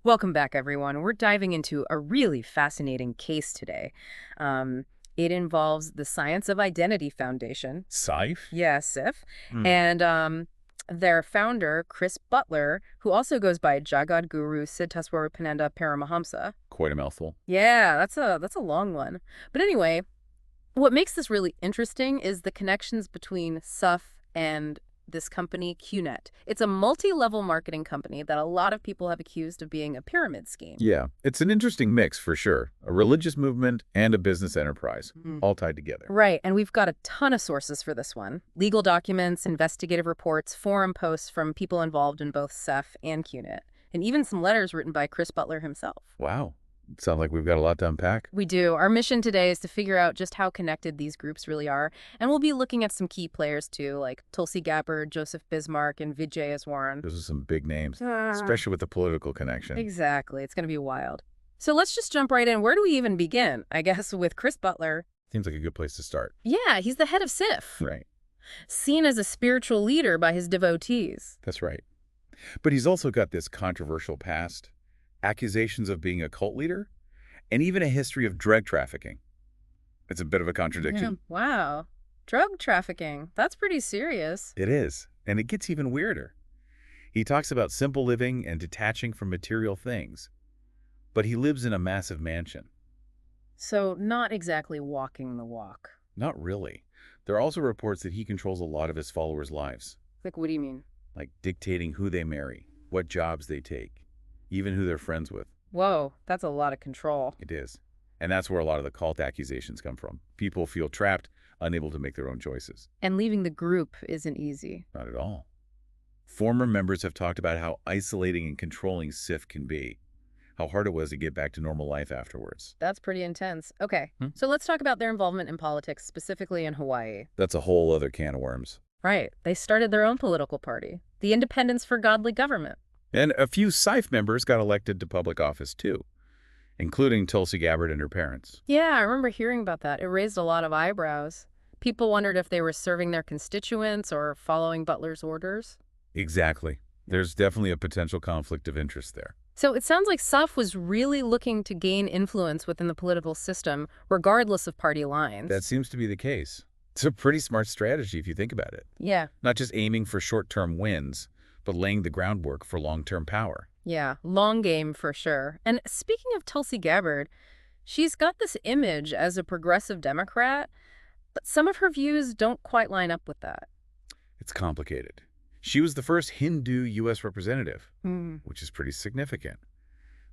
Welcome back, everyone. We're diving into a really fascinating case today. It involves the Science of Identity Foundation, SIF? yeah, SIF, Hmm. and their founder, Chris Butler, who also goes by Jagadguru Siddhaswarupananda Paramahamsa. Quite a mouthful. Yeah, that's a long one. But anyway, what makes this really interesting is the connections between SUF and this company, QNET. It's a multi-level marketing company that a lot of people have accused of being a pyramid scheme. Yeah, it's an interesting mix for sure. A religious movement and a business enterprise, Mhm. all tied together. Right, and we've got a ton of sources for this one. Legal documents, investigative reports, forum posts from people involved in both SEF and QNET, and even some letters written by Chris Butler himself. Wow. Sounds like we've got a lot to unpack. We do. Our mission today is to figure out just how connected these groups really are, and we'll be looking at some key players too, like Tulsi Gabbard, Joseph Bismarck, and Wiedzy as Warren. Those are some big names, Ah, especially with the political connection. exactly. It's going to be wild. So let's just jump right in. Where do we even begin? I guess with Chris Butler. Seems like a good place to start. Yeah, he's the head of SIF, Right. seen as a spiritual leader by his devotees. That's right. But he's also got this controversial past, accusations of being a cult leader, and even a history of drug trafficking. It's a bit of a contradiction. Yeah. Wow. Drug trafficking. That's pretty serious. It is, and it gets even weirder. He talks about simple living and detaching from material things, but he lives in a massive mansion. So not exactly walking the walk. Not really. There are also reports that he controls a lot of his followers' lives, Like, what do you mean? like dictating who they marry, what jobs they take, even who they're friends with. Whoa, that's a lot of control. It is. And that's where a lot of the cult accusations come from. People feel trapped, unable to make their own choices. And leaving the group isn't easy. Not at all. Former members have talked about how isolating and controlling SIF can be, how hard it was to get back to normal life afterwards. That's pretty intense. Okay, Hmm? so let's talk about their involvement in politics, specifically in Hawaii. That's a whole other can of worms. Right. They started their own political party, the Independence for Godly Government. And a few SIF members got elected to public office too, including Tulsi Gabbard and her parents. Yeah, I remember hearing about that. It raised a lot of eyebrows. People wondered if they were serving their constituents or following Butler's orders. Exactly. There's definitely a potential conflict of interest there. So it sounds like SUF was really looking to gain influence within the political system, regardless of party lines. That seems to be the case. It's a pretty smart strategy if you think about it. Yeah, Not just aiming for short-term wins, but laying the groundwork for long-term power. yeah, long game for sure. And speaking of Tulsi Gabbard, she's got this image as a progressive Democrat, but some of her views don't quite line up with that. It's complicated. She was the first Hindu U.S. representative, Hmm. which is pretty significant.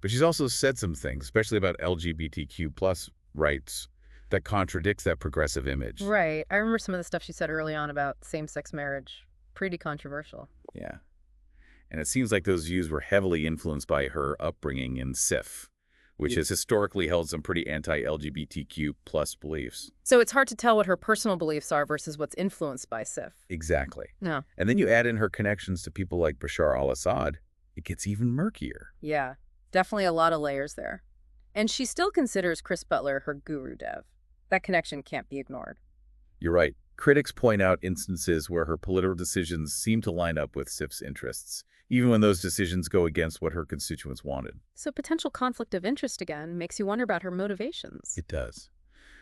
But she's also said some things, especially about LGBTQ plus rights, that contradicts that progressive image. Right. I remember some of the stuff she said early on about same-sex marriage. Pretty controversial. Yeah. And it seems like those views were heavily influenced by her upbringing in SIF, which has historically held some pretty anti-LGBTQ plus beliefs. So it's hard to tell what her personal beliefs are versus what's influenced by SIF. Exactly. No. And then you add in her connections to people like Bashar al-Assad, it gets even murkier. Yeah, definitely a lot of layers there. And she still considers Chris Butler her guru dev. That connection can't be ignored. You're right. Critics point out instances where her political decisions seem to line up with SIF's interests, even when those decisions go against what her constituents wanted. So potential conflict of interest again makes you wonder about her motivations. It does.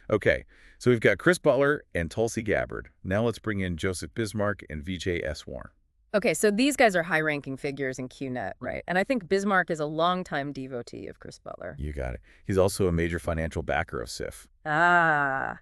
Okay, so we've got Chris Butler and Tulsi Gabbard. Now let's bring in Joseph Bismarck and Vijay S. Warren. Okay, so these guys are high-ranking figures in QNET, right? And I think Bismarck is a longtime devotee of Chris Butler. You got it. He's also a major financial backer of SIF. Ah.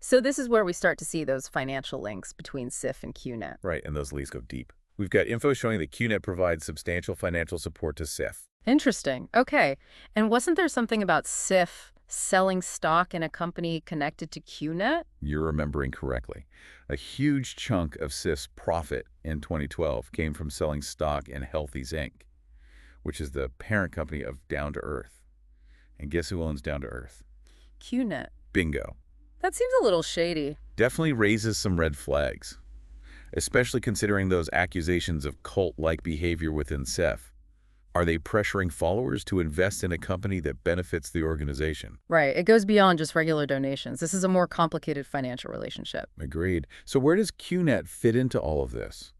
So this is where we start to see those financial links between SIF and QNET. Right, and those links go deep. We've got info showing that QNET provides substantial financial support to SIF. Interesting. Okay. And wasn't there something about SIF selling stock in a company connected to QNET? You're remembering correctly. A huge chunk of SIF's profit in 2012 came from selling stock in Healthy's Inc., which is the parent company of Down to Earth. And guess who owns Down to Earth? QNET. Bingo. That seems a little shady. Definitely raises some red flags, especially considering those accusations of cult-like behavior within SIF. Are they pressuring followers to invest in a company that benefits the organization? Right. It goes beyond just regular donations. This is a more complicated financial relationship. Agreed. So where does QNET fit into all of this?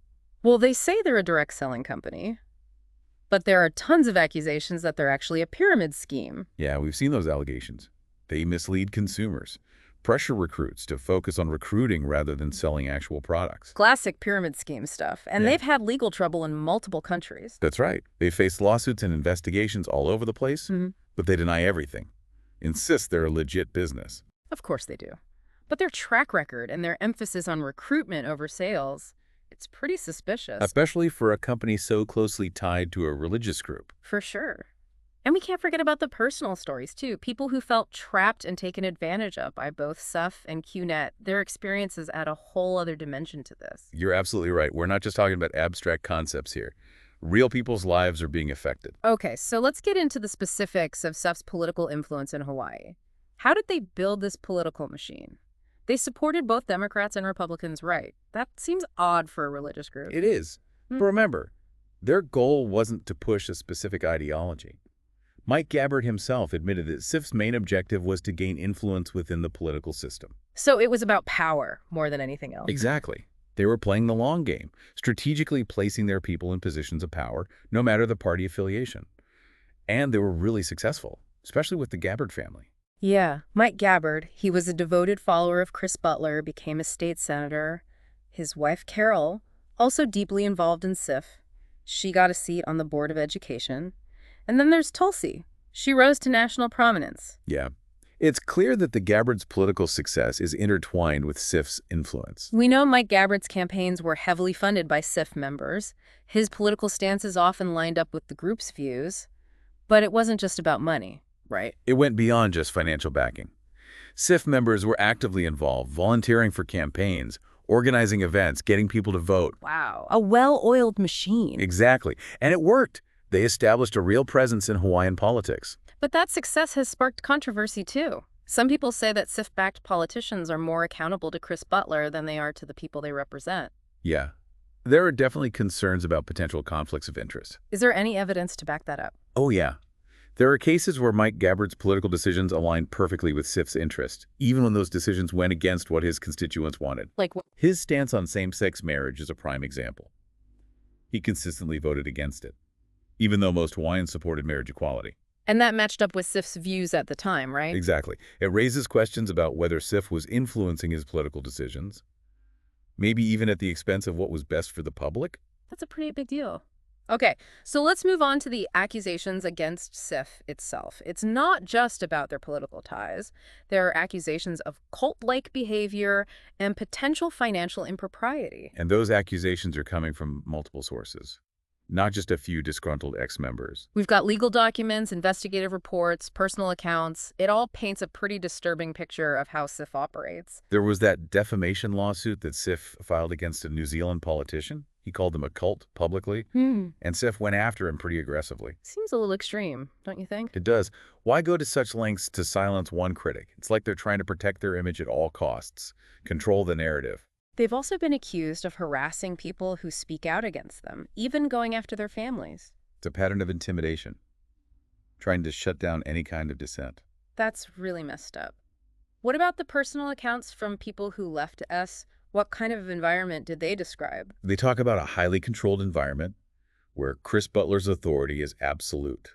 Well, they say they're a direct selling company. But there are tons of accusations that they're actually a pyramid scheme. Yeah, we've seen those allegations. They mislead consumers, pressure recruits to focus on recruiting rather than selling actual products. Classic pyramid scheme stuff. And Yeah. they've had legal trouble in multiple countries. That's right. They faced lawsuits and investigations all over the place, but they deny everything. Insist they're a legit business. Of course they do. But their track record and their emphasis on recruitment over sales, it's pretty suspicious. Especially for a company so closely tied to a religious group. For sure. And we can't forget about the personal stories, too. People who felt trapped and taken advantage of by both SIF and QNET. Their experiences add a whole other dimension to this. You're absolutely right. We're not just talking about abstract concepts here. Real people's lives are being affected. Okay, so let's get into the specifics of SIF's political influence in Hawaii. How did they build this political machine? They supported both Democrats and Republicans, right? That seems odd for a religious group. It is. But remember, their goal wasn't to push a specific ideology. Mike Gabbard himself admitted that SIF's main objective was to gain influence within the political system. So it was about power more than anything else. Exactly. They were playing the long game, strategically placing their people in positions of power, no matter the party affiliation. And they were really successful, especially with the Gabbard family. Yeah, Mike Gabbard, he was a devoted follower of Chris Butler, became a state senator. His wife, Carol, also deeply involved in SIF. She got a seat on the Board of Education. And then there's Tulsi. She rose to national prominence. Yeah. It's clear that the Gabbard's political success is intertwined with SIF's influence. We know Mike Gabbard's campaigns were heavily funded by SIF members. His political stances often lined up with the group's views. But it wasn't just about money, right? It went beyond just financial backing. SIF members were actively involved, volunteering for campaigns, organizing events, getting people to vote. Wow, a well-oiled machine. Exactly. And it worked. They established a real presence in Hawaiian politics. But that success has sparked controversy, too. Some people say that SIF-backed politicians are more accountable to Chris Butler than they are to the people they represent. Yeah. There are definitely concerns about potential conflicts of interest. Is there any evidence to back that up? Oh, yeah. There are cases where Mike Gabbard's political decisions aligned perfectly with SIF's interest, even when those decisions went against what his constituents wanted. Like what? His stance on same-sex marriage is a prime example. He consistently voted against it, even though most Hawaiians supported marriage equality. And that matched up with SIF's views at the time, right? Exactly. It raises questions about whether SIF was influencing his political decisions, maybe even at the expense of what was best for the public. That's a pretty big deal. Okay, so let's move on to the accusations against SIF itself. It's not just about their political ties. There are accusations of cult-like behavior and potential financial impropriety. And those accusations are coming from multiple sources, not just a few disgruntled ex-members. We've got legal documents, investigative reports, personal accounts. It all paints a pretty disturbing picture of how SIF operates. There was that defamation lawsuit that SIF filed against a New Zealand politician. He called them a cult publicly, and SIF went after him pretty aggressively. Seems a little extreme, don't you think? It does. Why go to such lengths to silence one critic? It's like they're trying to protect their image at all costs, control the narrative. They've also been accused of harassing people who speak out against them, even going after their families. It's a pattern of intimidation, trying to shut down any kind of dissent. That's really messed up. What about the personal accounts from people who left S? What kind of environment did they describe? They talk about a highly controlled environment where Chris Butler's authority is absolute,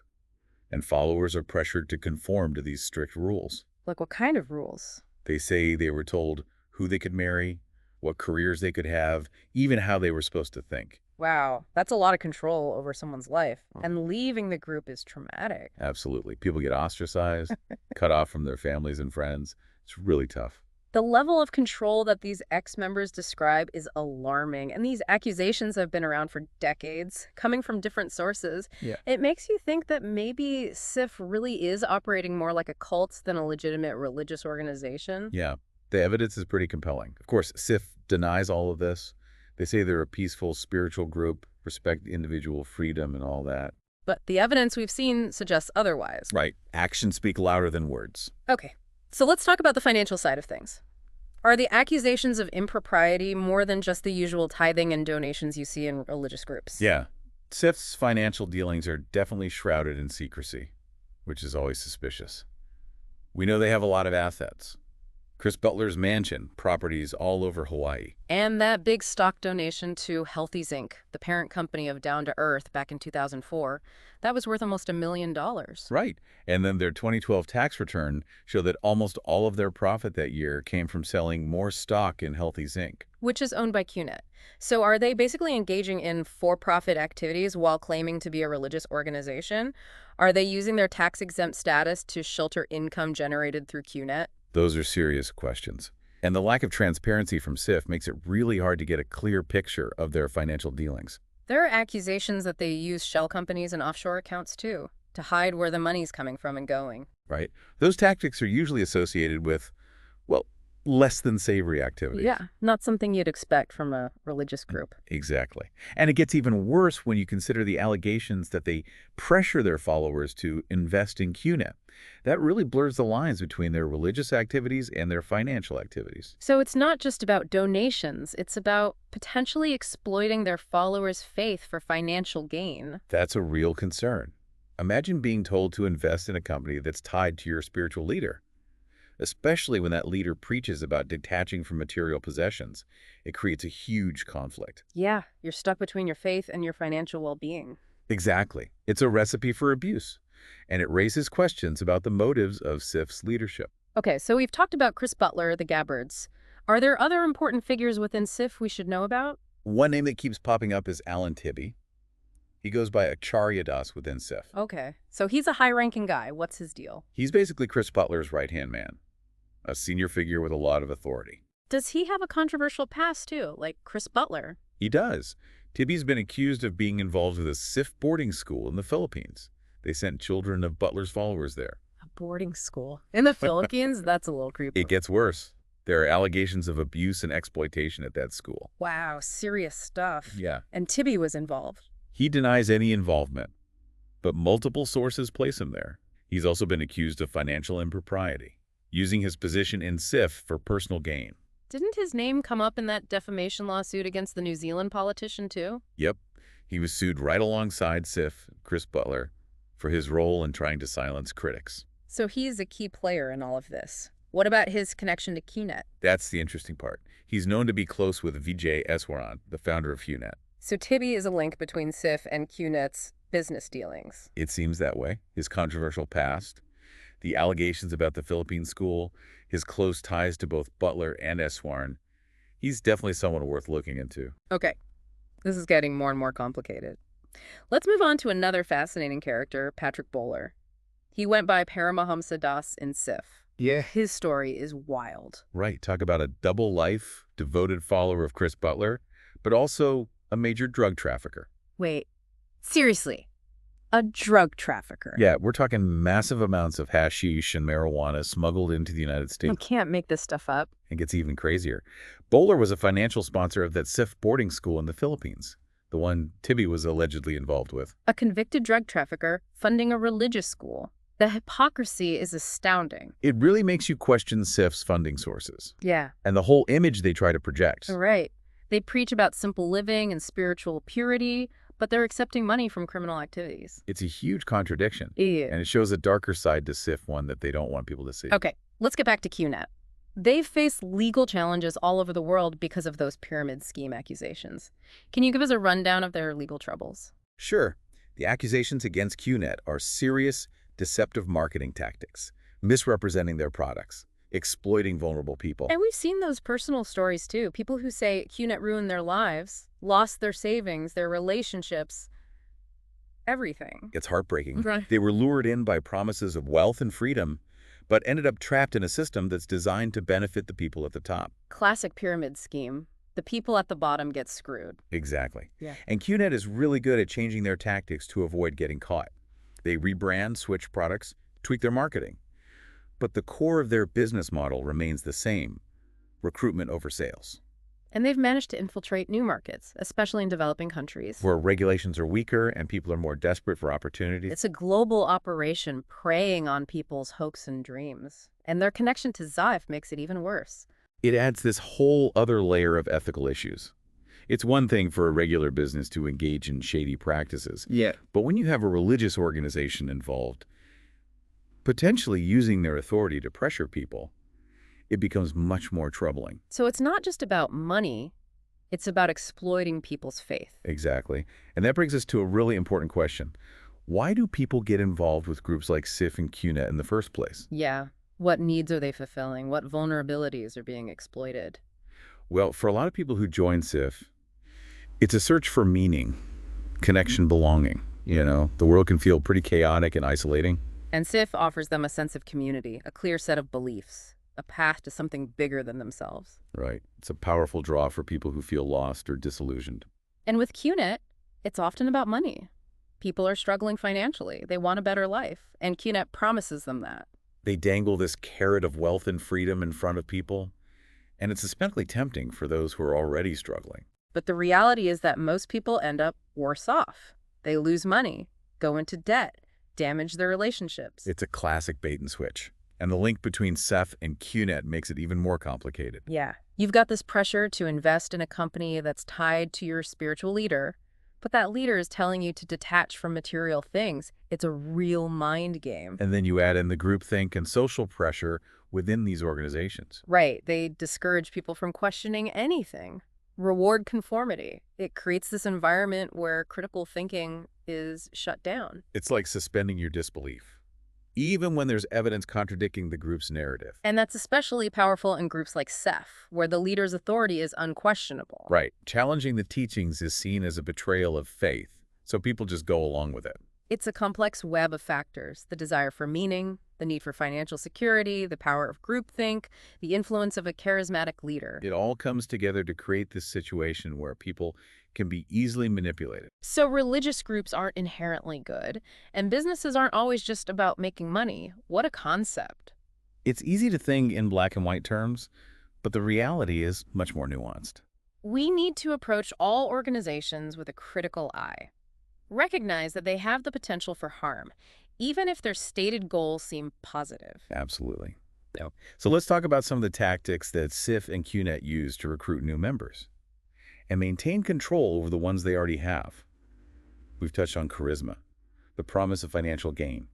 and followers are pressured to conform to these strict rules. Like what kind of rules? They say they were told who they could marry, what careers they could have, even how they were supposed to think. Wow, that's a lot of control over someone's life. And leaving the group is traumatic. Absolutely. People get ostracized, cut off from their families and friends. It's really tough. The level of control that these ex-members describe is alarming, and these accusations have been around for decades, coming from different sources. Yeah. It makes you think that maybe SIF really is operating more like a cult than a legitimate religious organization. Yeah. The evidence is pretty compelling. Of course, SIF denies all of this. They say they're a peaceful, spiritual group, respect individual freedom and all that. But the evidence we've seen suggests otherwise. Right. Actions speak louder than words. Okay. So let's talk about the financial side of things. Are the accusations of impropriety more than just the usual tithing and donations you see in religious groups? Yeah. SIF's financial dealings are definitely shrouded in secrecy, which is always suspicious. We know they have a lot of assets. Chris Butler's mansion, properties all over Hawaii. And that big stock donation to Healthies Inc., the parent company of Down to Earth back in 2004, that was worth almost $1 million. Right. And then their 2012 tax return showed that almost all of their profit that year came from selling more stock in Healthies Inc. Which is owned by QNET. So are they basically engaging in for-profit activities while claiming to be a religious organization? Are they using their tax-exempt status to shelter income generated through QNET? Those are serious questions. And the lack of transparency from SIF makes it really hard to get a clear picture of their financial dealings. There are accusations that they use shell companies and offshore accounts, too, to hide where the money's coming from and going. Right? Those tactics are usually associated with, well, less than savory activities. Yeah, not something you'd expect from a religious group. Exactly. And it gets even worse when you consider the allegations that they pressure their followers to invest in QNET. That really blurs the lines between their religious activities and their financial activities. So it's not just about donations, it's about potentially exploiting their followers' faith for financial gain. That's a real concern. Imagine being told to invest in a company that's tied to your spiritual leader. Especially when that leader preaches about detaching from material possessions. It creates a huge conflict. Yeah, you're stuck between your faith and your financial well-being. Exactly. It's a recipe for abuse. And it raises questions about the motives of SIF's leadership. Okay, so we've talked about Chris Butler, the Gabbards. Are there other important figures within SIF we should know about? One name that keeps popping up is Alan Tibby. He goes by Acharya Das within SIF. Okay, so he's a high-ranking guy. What's his deal? He's basically Chris Butler's right-hand man. A senior figure with a lot of authority. Does he have a controversial past, too, like Chris Butler? He does. Tibby's been accused of being involved with a SIF boarding school in the Philippines. They sent children of Butler's followers there. A boarding school? In the Philippines? That's a little creepy. It gets worse. There are allegations of abuse and exploitation at that school. Wow, serious stuff. Yeah. And Tibby was involved. He denies any involvement, but multiple sources place him there. He's also been accused of financial impropriety, using his position in SIF for personal gain. Didn't his name come up in that defamation lawsuit against the New Zealand politician, too? Yep. He was sued right alongside SIF, Chris Butler, for his role in trying to silence critics. So he's a key player in all of this. What about his connection to QNET? That's the interesting part. He's known to be close with Wiedzy, the founder of QNET. So Tibby is a link between SIF and QNET's business dealings. It seems that way. His controversial past, the allegations about the Philippine school, his close ties to both Butler and Eswaran. He's definitely someone worth looking into. Okay, this is getting more and more complicated. Let's move on to another fascinating character, Patrick Bowler. He went by Paramahamsa Das in SIF. Yeah. His story is wild. Right. Talk about a double life, devoted follower of Chris Butler, but also a major drug trafficker. Wait, seriously? A drug trafficker? Yeah, we're talking massive amounts of hashish and marijuana smuggled into the United States. You can't make this stuff up. It gets even crazier. Bowler was a financial sponsor of that SIF boarding school in the Philippines, the one Tibby was allegedly involved with. A convicted drug trafficker funding a religious school. The hypocrisy is astounding. It really makes you question SIF's funding sources. Yeah. And the whole image they try to project. Right. They preach about simple living and spiritual purity, but they're accepting money from criminal activities. It's a huge contradiction. Yeah. And it shows a darker side to SIF, one that they don't want people to see. Okay, let's get back to QNET. They've faced legal challenges all over the world because of those pyramid scheme accusations. Can you give us a rundown of their legal troubles? Sure. The accusations against QNET are serious, deceptive marketing tactics, misrepresenting their products, exploiting vulnerable people. And we've seen those personal stories too. People who say QNET ruined their lives, lost their savings, their relationships, everything. It's heartbreaking. Right. They were lured in by promises of wealth and freedom, but ended up trapped in a system that's designed to benefit the people at the top. Classic pyramid scheme. The people at the bottom get screwed. Exactly. Yeah. And QNET is really good at changing their tactics to avoid getting caught. They rebrand, switch products, tweak their marketing. But the core of their business model remains the same: recruitment over sales. And they've managed to infiltrate new markets, especially in developing countries. Where regulations are weaker and people are more desperate for opportunities. It's a global operation preying on people's hopes and dreams. And their connection to SIF makes it even worse. It adds this whole other layer of ethical issues. It's one thing for a regular business to engage in shady practices. Yeah. But when you have a religious organization involved, potentially using their authority to pressure people, it becomes much more troubling. So it's not just about money, it's about exploiting people's faith. Exactly. And that brings us to a really important question. Why do people get involved with groups like SIF and QNET in the first place? Yeah. What needs are they fulfilling? What vulnerabilities are being exploited? Well, for a lot of people who join SIF, it's a search for meaning, connection, belonging. The world can feel pretty chaotic and isolating. And SIF offers them a sense of community, a clear set of beliefs, a path to something bigger than themselves. Right. It's a powerful draw for people who feel lost or disillusioned. And with QNET, it's often about money. People are struggling financially. They want a better life, and QNET promises them that. They dangle this carrot of wealth and freedom in front of people, and it's especially tempting for those who are already struggling. But the reality is that most people end up worse off. They lose money, go into debt, damage their relationships. It's a classic bait and switch. And the link between SIF and QNET makes it even more complicated. Yeah. You've got this pressure to invest in a company that's tied to your spiritual leader, but that leader is telling you to detach from material things. It's a real mind game. And then you add in the groupthink and social pressure within these organizations. Right. They discourage people from questioning anything. Reward conformity. It creates this environment where critical thinking is shut down. It's like suspending your disbelief, even when there's evidence contradicting the group's narrative. And that's especially powerful in groups like SIF, where the leader's authority is unquestionable. Right. Challenging the teachings is seen as a betrayal of faith, so people just go along with it. It's a complex web of factors: the desire for meaning, the need for financial security, the power of groupthink, the influence of a charismatic leader. It all comes together to create this situation where people can be easily manipulated. So religious groups aren't inherently good, and businesses aren't always just about making money. What a concept. It's easy to think in black and white terms, but the reality is much more nuanced. We need to approach all organizations with a critical eye. Recognize that they have the potential for harm, even if their stated goals seem positive. Absolutely. So let's talk about some of the tactics that SIF and QNET use to recruit new members and maintain control over the ones they already have. We've touched on charisma, the promise of financial gain.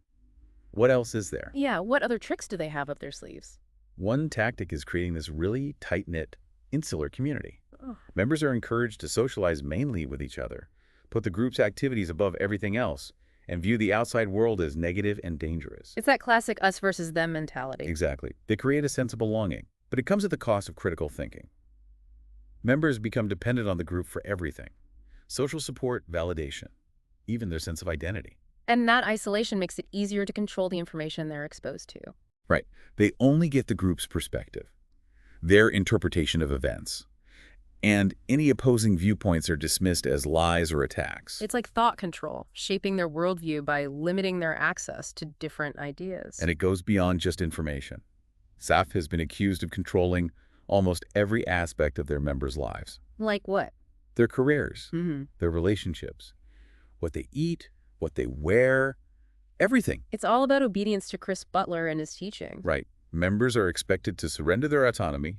What else is there? Yeah, what other tricks do they have up their sleeves? One tactic is creating this really tight-knit, insular community. Oh. Members are encouraged to socialize mainly with each other, put the group's activities above everything else, and view the outside world as negative and dangerous. It's that classic us versus them mentality. Exactly. They create a sense of belonging, but it comes at the cost of critical thinking. Members become dependent on the group for everything: social support, validation, even their sense of identity. And that isolation makes it easier to control the information they're exposed to. Right. They only get the group's perspective, their interpretation of events, and any opposing viewpoints are dismissed as lies or attacks. It's like thought control, shaping their worldview by limiting their access to different ideas. And it goes beyond just information. SIF has been accused of controlling almost every aspect of their members' lives. Like what? Their careers, Mm-hmm. their relationships, what they eat, what they wear, everything. It's all about obedience to Chris Butler and his teaching. Right. Members are expected to surrender their autonomy,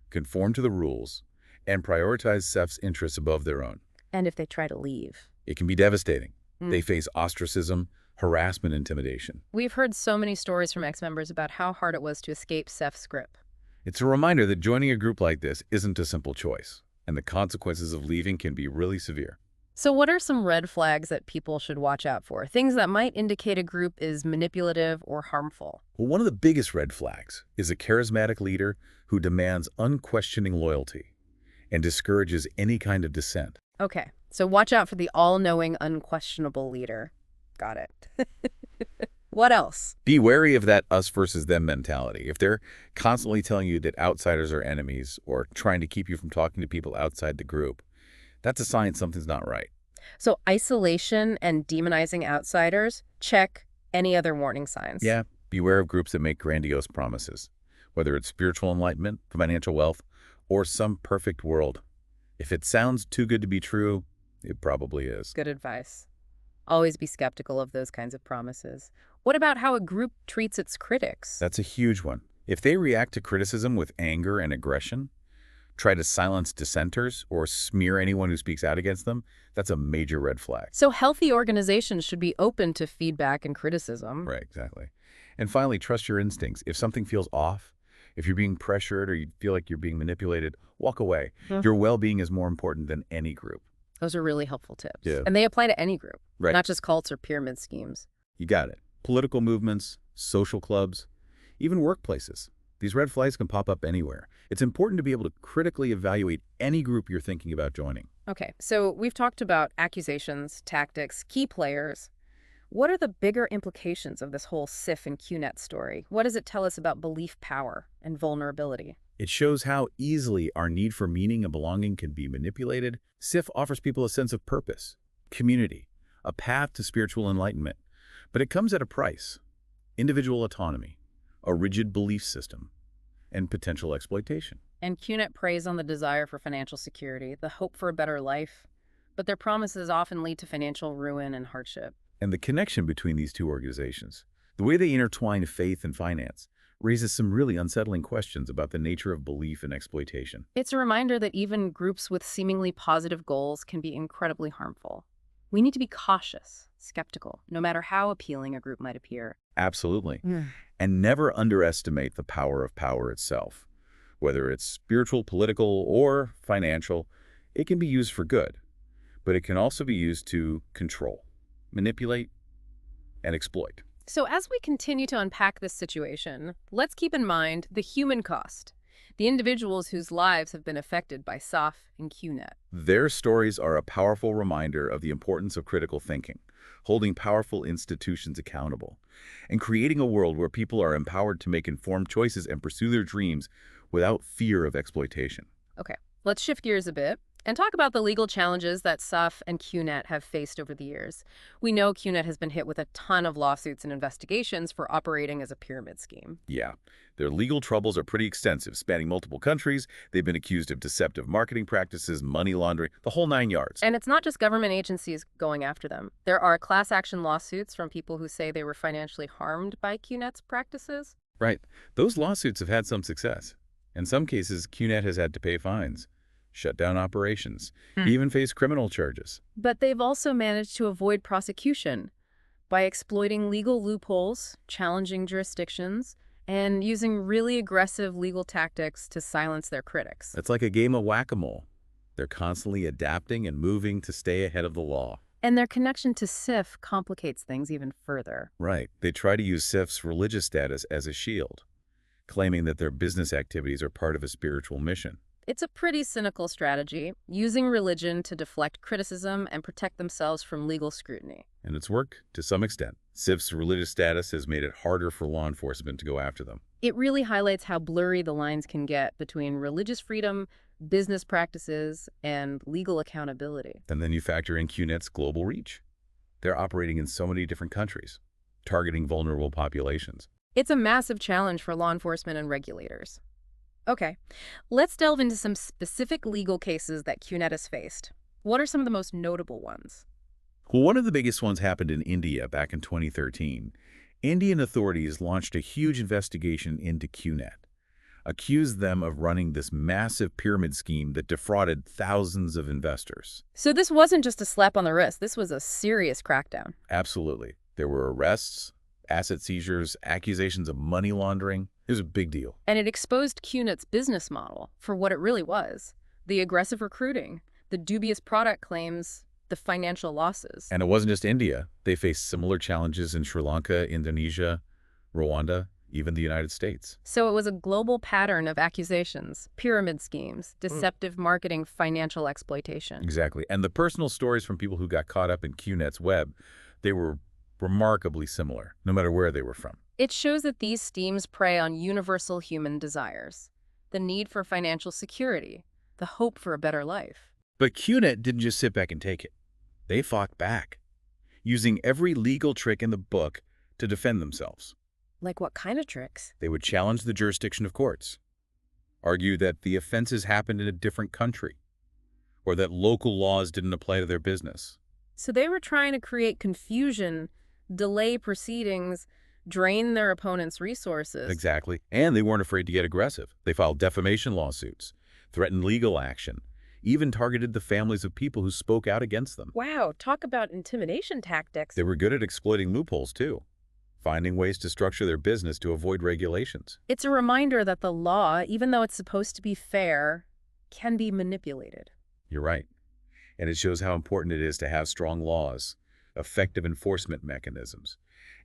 conform to the rules, and prioritize SIF's interests above their own. And if they try to leave? It can be devastating. Mm. They face ostracism, harassment, intimidation. We've heard so many stories from ex-members about how hard it was to escape SIF's grip. It's a reminder that joining a group like this isn't a simple choice, and the consequences of leaving can be really severe. So what are some red flags that people should watch out for? Things that might indicate a group is manipulative or harmful. Well, one of the biggest red flags is a charismatic leader who demands unquestioning loyalty and discourages any kind of dissent. Okay, so watch out for the all-knowing, unquestionable leader. Got it. What else? Be wary of that us versus them mentality. If they're constantly telling you that outsiders are enemies or trying to keep you from talking to people outside the group, that's a sign something's not right. So isolation and demonizing outsiders, check. Any other warning signs? Yeah, beware of groups that make grandiose promises, whether it's spiritual enlightenment, financial wealth, or some perfect world. If it sounds too good to be true, it probably is. Good advice. Always be skeptical of those kinds of promises. What about how a group treats its critics? That's a huge one. If they react to criticism with anger and aggression, try to silence dissenters, or smear anyone who speaks out against them, that's a major red flag. So healthy organizations should be open to feedback and criticism. Right, exactly. And finally, trust your instincts. If something feels off, If you're being pressured or you feel like you're being manipulated, walk away. Hmm. Your well-being is more important than any group. Those are really helpful tips. Yeah. And they apply to any group, Right. not just cults or pyramid schemes. You got it. Political movements, social clubs, even workplaces. These red flags can pop up anywhere. It's important to be able to critically evaluate any group you're thinking about joining. Okay, so we've talked about accusations, tactics, key players. What are the bigger implications of this whole SIF and QNET story? What does it tell us about belief power and vulnerability? It shows how easily our need for meaning and belonging can be manipulated. SIF offers people a sense of purpose, community, a path to spiritual enlightenment. But it comes at a price: individual autonomy, a rigid belief system, and potential exploitation. And QNET preys on the desire for financial security, the hope for a better life, but their promises often lead to financial ruin and hardship. And the connection between these two organizations, the way they intertwine faith and finance, raises some really unsettling questions about the nature of belief and exploitation. It's a reminder that even groups with seemingly positive goals can be incredibly harmful. We need to be cautious, skeptical, no matter how appealing a group might appear. Absolutely. And never underestimate the power of power itself. Whether it's spiritual, political, or financial, it can be used for good. But it can also be used to control, manipulate, and exploit. So as we continue to unpack this situation, let's keep in mind the human cost, the individuals whose lives have been affected by SIF and QNET. Their stories are a powerful reminder of the importance of critical thinking, holding powerful institutions accountable, and creating a world where people are empowered to make informed choices and pursue their dreams without fear of exploitation. Okay, let's shift gears a bit and talk about the legal challenges that SIF and QNET have faced over the years. We know QNET has been hit with a ton of lawsuits and investigations for operating as a pyramid scheme. Yeah, their legal troubles are pretty extensive, spanning multiple countries. They've been accused of deceptive marketing practices, money laundering, the whole 9 yards. And it's not just government agencies going after them. There are class action lawsuits from people who say they were financially harmed by QNET's practices. Right. Those lawsuits have had some success. In some cases, QNET has had to pay fines, shut down operations, even face criminal charges. But they've also managed to avoid prosecution by exploiting legal loopholes, challenging jurisdictions, and using really aggressive legal tactics to silence their critics. It's like a game of whack-a-mole. They're constantly adapting and moving to stay ahead of the law. And their connection to SIF complicates things even further. Right. They try to use SIF's religious status as a shield, claiming that their business activities are part of a spiritual mission. It's a pretty cynical strategy, using religion to deflect criticism and protect themselves from legal scrutiny. And it's worked to some extent. SIF's religious status has made it harder for law enforcement to go after them. It really highlights how blurry the lines can get between religious freedom, business practices, and legal accountability. And then you factor in QNET's global reach. They're operating in so many different countries, targeting vulnerable populations. It's a massive challenge for law enforcement and regulators. Okay, let's delve into some specific legal cases that QNET has faced. What are some of the most notable ones? Well, one of the biggest ones happened in India back in 2013. Indian authorities launched a huge investigation into QNET, accused them of running this massive pyramid scheme that defrauded thousands of investors. So this wasn't just a slap on the wrist. This was a serious crackdown. Absolutely. There were arrests, asset seizures, accusations of money laundering. It was a big deal. And it exposed QNET's business model for what it really was: the aggressive recruiting, the dubious product claims, the financial losses. And it wasn't just India. They faced similar challenges in Sri Lanka, Indonesia, Rwanda, even the United States. So it was a global pattern of accusations, pyramid schemes, deceptive marketing, financial exploitation. Exactly. And the personal stories from people who got caught up in QNET's web, they were remarkably similar, no matter where they were from. It shows that these schemes prey on universal human desires: the need for financial security, the hope for a better life. But QNET didn't just sit back and take it. They fought back, using every legal trick in the book to defend themselves. Like what kind of tricks? They would challenge the jurisdiction of courts, argue that the offenses happened in a different country, or that local laws didn't apply to their business. So they were trying to create confusion, delay proceedings, drain their opponent's resources. Exactly. And they weren't afraid to get aggressive. They filed defamation lawsuits, threatened legal action, even targeted the families of people who spoke out against them. Wow, talk about intimidation tactics. They were good at exploiting loopholes, too. finding ways to structure their business to avoid regulations. It's a reminder that the law, even though it's supposed to be fair, can be manipulated. You're right. And it shows how important it is to have strong laws, effective enforcement mechanisms,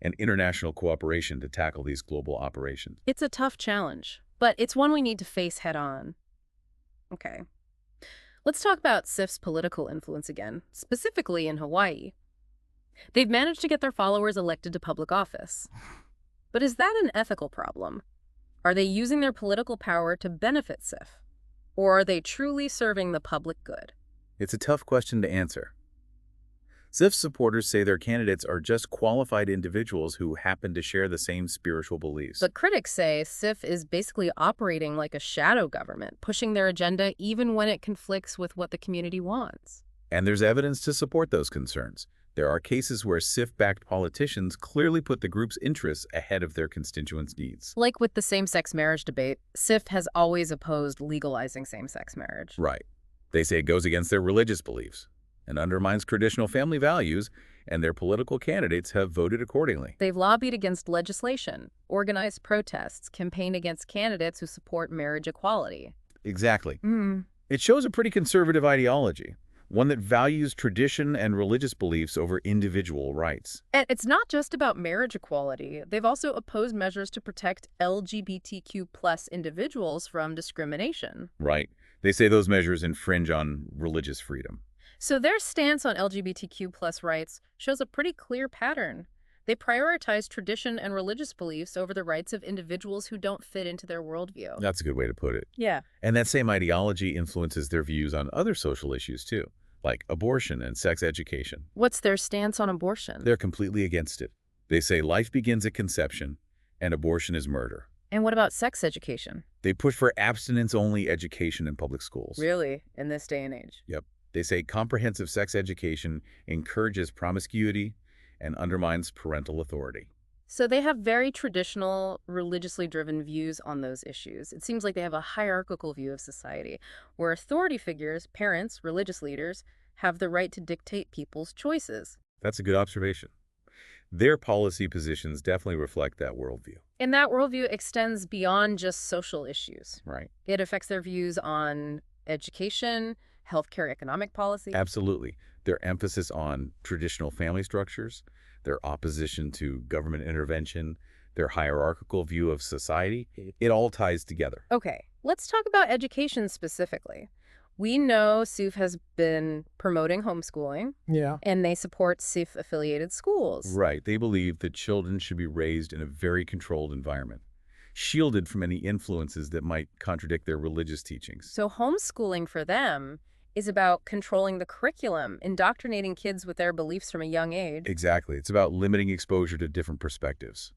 and international cooperation to tackle these global operations. It's a tough challenge, but it's one we need to face head on. Okay. Let's talk about SIF's political influence again, specifically in Hawaii. They've managed to get their followers elected to public office. But is that an ethical problem? Are they using their political power to benefit SIF? Or are they truly serving the public good? It's a tough question to answer. SIF supporters say their candidates are just qualified individuals who happen to share the same spiritual beliefs. But critics say SIF is basically operating like a shadow government, pushing their agenda even when it conflicts with what the community wants. And there's evidence to support those concerns. There are cases where SIF-backed politicians clearly put the group's interests ahead of their constituents' needs. Like with the same-sex marriage debate, SIF has always opposed legalizing same-sex marriage. Right. They say it goes against their religious beliefs and undermines traditional family values, and their political candidates have voted accordingly. They've lobbied against legislation, organized protests, campaigned against candidates who support marriage equality. Exactly. It shows a pretty conservative ideology, one that values tradition and religious beliefs over individual rights. And it's not just about marriage equality. They've also opposed measures to protect LGBTQ+ individuals from discrimination. Right. They say those measures infringe on religious freedom. So their stance on LGBTQ+ rights shows a pretty clear pattern. They prioritize tradition and religious beliefs over the rights of individuals who don't fit into their worldview. That's a good way to put it. Yeah. And that same ideology influences their views on other social issues too, like abortion and sex education. What's their stance on abortion? They're completely against it. They say life begins at conception and abortion is murder. And what about sex education? They push for abstinence-only education in public schools. Really? In this day and age? Yep. They say comprehensive sex education encourages promiscuity and undermines parental authority. So they have very traditional, religiously driven views on those issues. It seems like they have a hierarchical view of society, where authority figures, parents, religious leaders, have the right to dictate people's choices. That's a good observation. Their policy positions definitely reflect that worldview. And that worldview extends beyond just social issues. Right. It affects their views on education, healthcare, economic policy. Absolutely. Their emphasis on traditional family structures, their opposition to government intervention, their hierarchical view of society, it all ties together. Okay, let's talk about education specifically. We know SIF has been promoting homeschooling. Yeah. And they support SIF-affiliated schools. Right. They believe that children should be raised in a very controlled environment, shielded from any influences that might contradict their religious teachings. So homeschooling for them is about controlling the curriculum, indoctrinating kids with their beliefs from a young age. Exactly. It's about limiting exposure to different perspectives.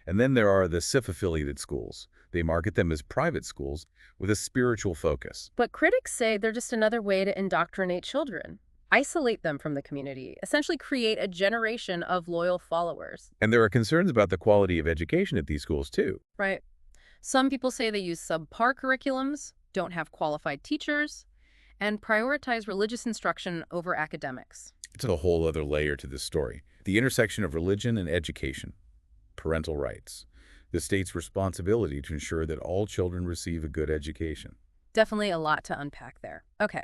And then there are the SIF-affiliated schools. They market them as private schools with a spiritual focus. But critics say they're just another way to indoctrinate children, isolate them from the community, essentially create a generation of loyal followers. And there are concerns about the quality of education at these schools, too. Right. Some people say they use subpar curriculums, don't have qualified teachers, and prioritize religious instruction over academics. It's a whole other layer to this story. The intersection of religion and education, parental rights, the state's responsibility to ensure that all children receive a good education. Definitely a lot to unpack there. Okay,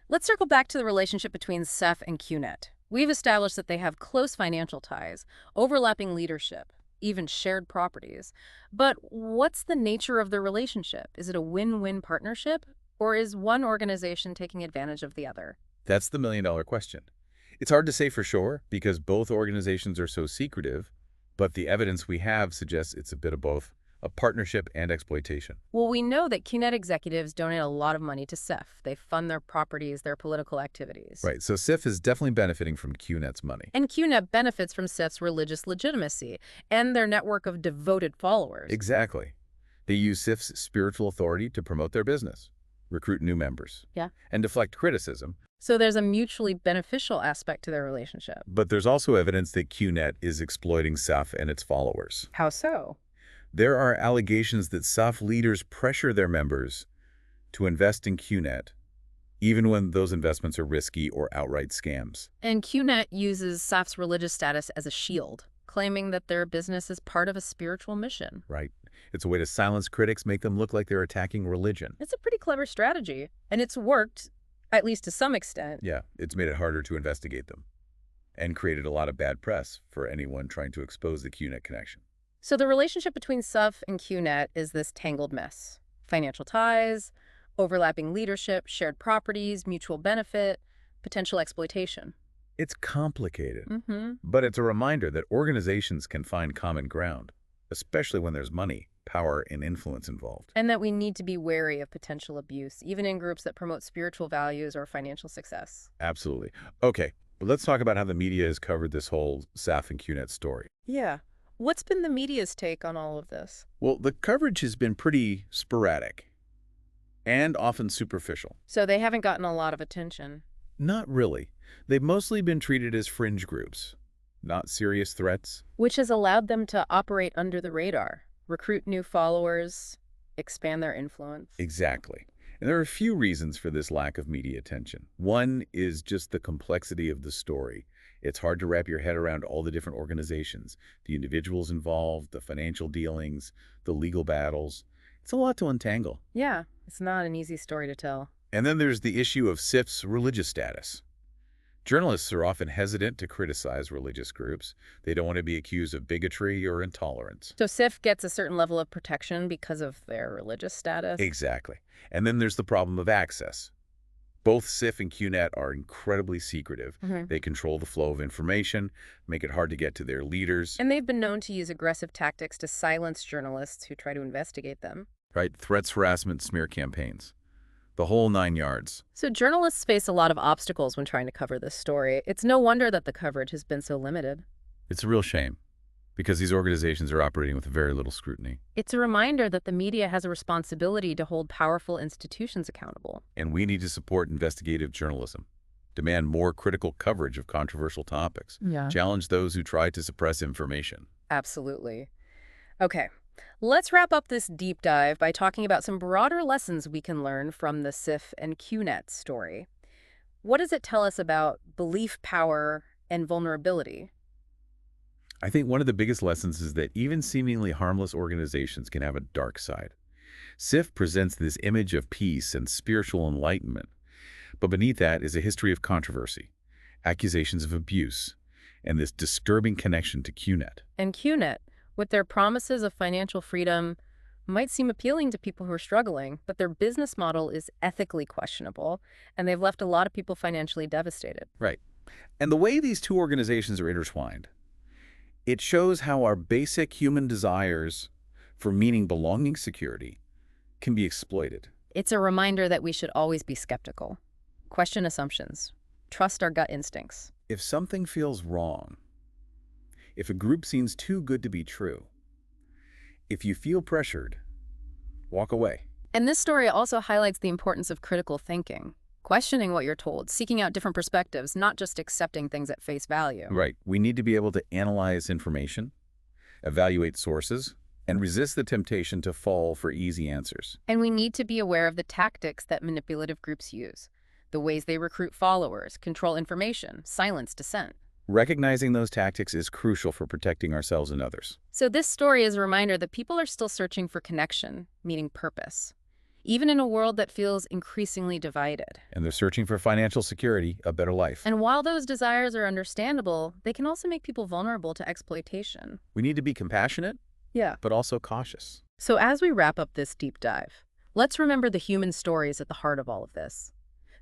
let's circle back to the relationship between SIF and QNET. We've established that they have close financial ties, overlapping leadership, even shared properties. But what's the nature of the relationship? Is it a win-win partnership? Or is one organization taking advantage of the other? That's the million-dollar question. It's hard to say for sure because both organizations are so secretive, but the evidence we have suggests it's a bit of both, a partnership and exploitation. Well, we know that QNET executives donate a lot of money to SIF. They fund their properties, their political activities. Right, so SIF is definitely benefiting from QNET's money. And QNET benefits from SIF's religious legitimacy and their network of devoted followers. Exactly. They use SIF's spiritual authority to promote their business, recruit new members, and deflect criticism. So there's a mutually beneficial aspect to their relationship. But there's also evidence that QNET is exploiting SIF and its followers. How so? There are allegations that SIF leaders pressure their members to invest in QNET, even when those investments are risky or outright scams. And QNET uses SIF's religious status as a shield, claiming that their business is part of a spiritual mission. Right. It's a way to silence critics, make them look like they're attacking religion. It's a pretty clever strategy, and it's worked, at least to some extent. Yeah, it's made it harder to investigate them and created a lot of bad press for anyone trying to expose the QNET connection. So the relationship between SIF and QNET is this tangled mess. Financial ties, overlapping leadership, shared properties, mutual benefit, potential exploitation. It's complicated, Mm-hmm. but it's a reminder that organizations can find common ground, especially when there's money, power, and influence involved. And that we need to be wary of potential abuse, even in groups that promote spiritual values or financial success. Absolutely. Okay, but let's talk about how the media has covered this whole SIF and QNET story. Yeah. What's been the media's take on all of this? Well, the coverage has been pretty sporadic and often superficial. So they haven't gotten a lot of attention. Not really. They've mostly been treated as fringe groups, not serious threats. Which has allowed them to operate under the radar, recruit new followers, expand their influence. Exactly. And there are a few reasons for this lack of media attention. One is just the complexity of the story. It's hard to wrap your head around all the different organizations, the individuals involved, the financial dealings, the legal battles. It's a lot to untangle. Yeah, it's not an easy story to tell. And then there's the issue of SIF's religious status. Journalists are often hesitant to criticize religious groups. They don't want to be accused of bigotry or intolerance. So SIF gets a certain level of protection because of their religious status? Exactly. And then there's the problem of access. Both SIF and QNET are incredibly secretive. Mm-hmm. They control the flow of information, make it hard to get to their leaders. And they've been known to use aggressive tactics to silence journalists who try to investigate them. Right? Threats, harassment, smear campaigns. The whole 9 yards. So journalists face a lot of obstacles when trying to cover this story. It's no wonder that the coverage has been so limited. It's a real shame, because these organizations are operating with very little scrutiny. It's a reminder that the media has a responsibility to hold powerful institutions accountable. And we need to support investigative journalism, demand more critical coverage of controversial topics, challenge those who try to suppress information. Absolutely. Okay, let's wrap up this deep dive by talking about some broader lessons we can learn from the SIF and QNET story. What does it tell us about belief power and vulnerability? I think one of the biggest lessons is that even seemingly harmless organizations can have a dark side. SIF presents this image of peace and spiritual enlightenment, but beneath that is a history of controversy, accusations of abuse, and this disturbing connection to QNET. And QNET, with their promises of financial freedom, might seem appealing to people who are struggling, but their business model is ethically questionable, and they've left a lot of people financially devastated. Right. And the way these two organizations are intertwined, it shows how our basic human desires for meaning, belonging, security can be exploited. It's a reminder that we should always be skeptical, question assumptions, trust our gut instincts. If something feels wrong, if a group seems too good to be true, if you feel pressured, walk away. And this story also highlights the importance of critical thinking, questioning what you're told, seeking out different perspectives, not just accepting things at face value. Right. We need to be able to analyze information, evaluate sources, and resist the temptation to fall for easy answers. And we need to be aware of the tactics that manipulative groups use, the ways they recruit followers, control information, silence dissent. Recognizing those tactics is crucial for protecting ourselves and others. So this story is a reminder that people are still searching for connection, meaning purpose, even in a world that feels increasingly divided. And they're searching for financial security, a better life. And while those desires are understandable, they can also make people vulnerable to exploitation. We need to be compassionate, but also cautious. So as we wrap up this deep dive, let's remember the human stories at the heart of all of this.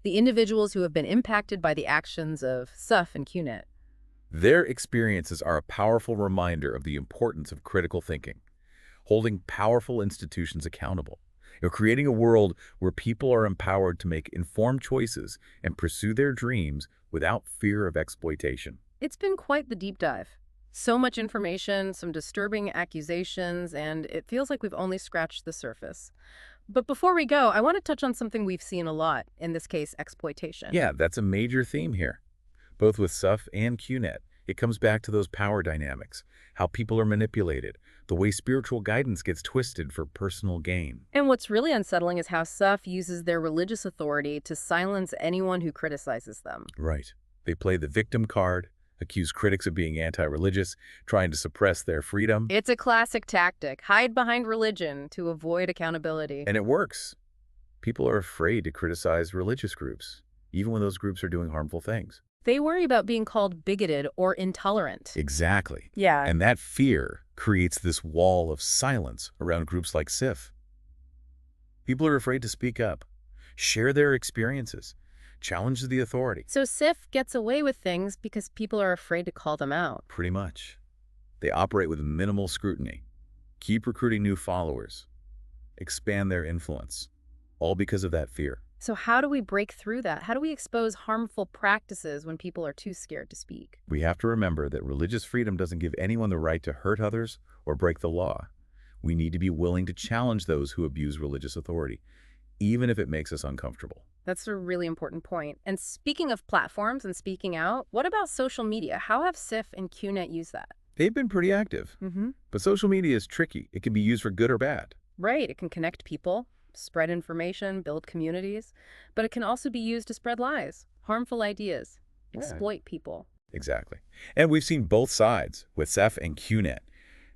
The individuals who have been impacted by the actions of SIF and QNET. Their experiences are a powerful reminder of the importance of critical thinking, holding powerful institutions accountable, creating a world where people are empowered to make informed choices and pursue their dreams without fear of exploitation. It's been quite the deep dive. So much information, some disturbing accusations, and it feels like we've only scratched the surface. But before we go, I want to touch on something we've seen a lot, in this case, exploitation. Yeah, that's a major theme here. Both with SIF and QNET, it comes back to those power dynamics, how people are manipulated, the way spiritual guidance gets twisted for personal gain. And what's really unsettling is how SIF uses their religious authority to silence anyone who criticizes them. Right. They play the victim card, accuse critics of being anti-religious, trying to suppress their freedom. It's a classic tactic. Hide behind religion to avoid accountability. And it works. People are afraid to criticize religious groups, even when those groups are doing harmful things. They worry about being called bigoted or intolerant. Exactly. Yeah. And that fear creates this wall of silence around groups like SIF. People are afraid to speak up, share their experiences, challenge the authority. So SIF gets away with things because people are afraid to call them out. Pretty much. They operate with minimal scrutiny, keep recruiting new followers, expand their influence, all because of that fear. So how do we break through that? How do we expose harmful practices when people are too scared to speak? We have to remember that religious freedom doesn't give anyone the right to hurt others or break the law. We need to be willing to challenge those who abuse religious authority, even if it makes us uncomfortable. That's a really important point. And speaking of platforms and speaking out, what about social media? How have SIF and QNET used that? They've been pretty active, but social media is tricky. It can be used for good or bad. Right. It can connect people, spread information, build communities, but it can also be used to spread lies, harmful ideas, exploit people. Exactly. And we've seen both sides with SIF and QNET.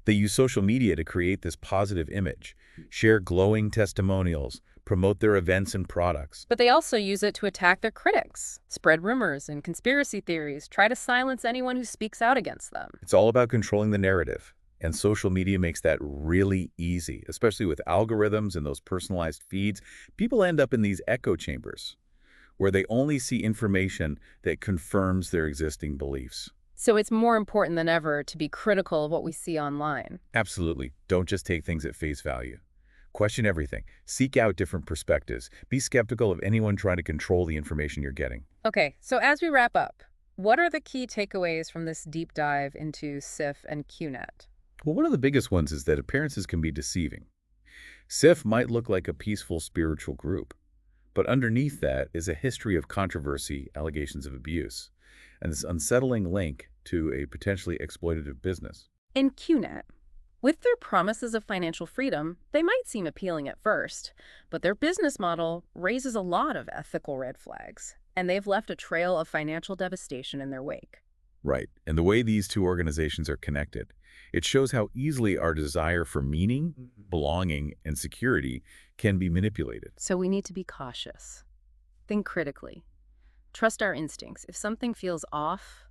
They use social media to create this positive image, share glowing testimonials, promote their events and products. But they also use it to attack their critics, spread rumors and conspiracy theories, try to silence anyone who speaks out against them. It's all about controlling the narrative. And social media makes that really easy, especially with algorithms and those personalized feeds. People end up in these echo chambers where they only see information that confirms their existing beliefs. So it's more important than ever to be critical of what we see online. Absolutely. Don't just take things at face value. Question everything. Seek out different perspectives. Be skeptical of anyone trying to control the information you're getting. Okay, so as we wrap up, what are the key takeaways from this deep dive into SIF and QNET? Well, one of the biggest ones is that appearances can be deceiving. SIF might look like a peaceful spiritual group, but underneath that is a history of controversy, allegations of abuse, and this unsettling link to a potentially exploitative business. In QNET, with their promises of financial freedom, they might seem appealing at first, but their business model raises a lot of ethical red flags, and they've left a trail of financial devastation in their wake. Right, and the way these two organizations are connected, it shows how easily our desire for meaning, belonging, and security can be manipulated. So we need to be cautious. Think critically. Trust our instincts. If something feels off,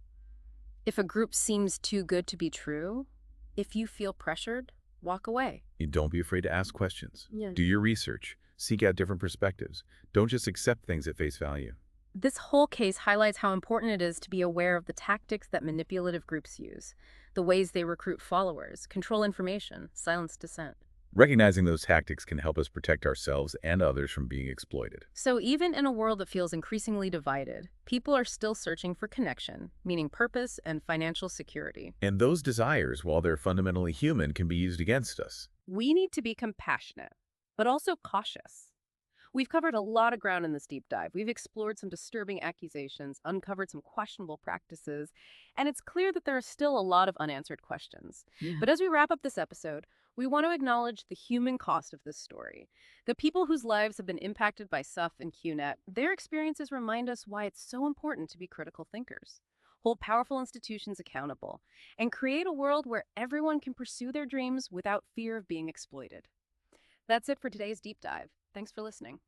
if a group seems too good to be true, if you feel pressured, walk away. You don't be afraid to ask questions. Yeah. Do your research. Seek out different perspectives. Don't just accept things at face value. This whole case highlights how important it is to be aware of the tactics that manipulative groups use, the ways they recruit followers, control information, silence dissent. Recognizing those tactics can help us protect ourselves and others from being exploited. So even in a world that feels increasingly divided, people are still searching for connection, meaning purpose and financial security. And those desires, while they're fundamentally human, can be used against us. We need to be compassionate, but also cautious. We've covered a lot of ground in this deep dive. We've explored some disturbing accusations, uncovered some questionable practices, and it's clear that there are still a lot of unanswered questions. But as we wrap up this episode, we want to acknowledge the human cost of this story. The people whose lives have been impacted by SIF and QNET, their experiences remind us why it's so important to be critical thinkers, hold powerful institutions accountable, and create a world where everyone can pursue their dreams without fear of being exploited. That's it for today's deep dive. Thanks for listening.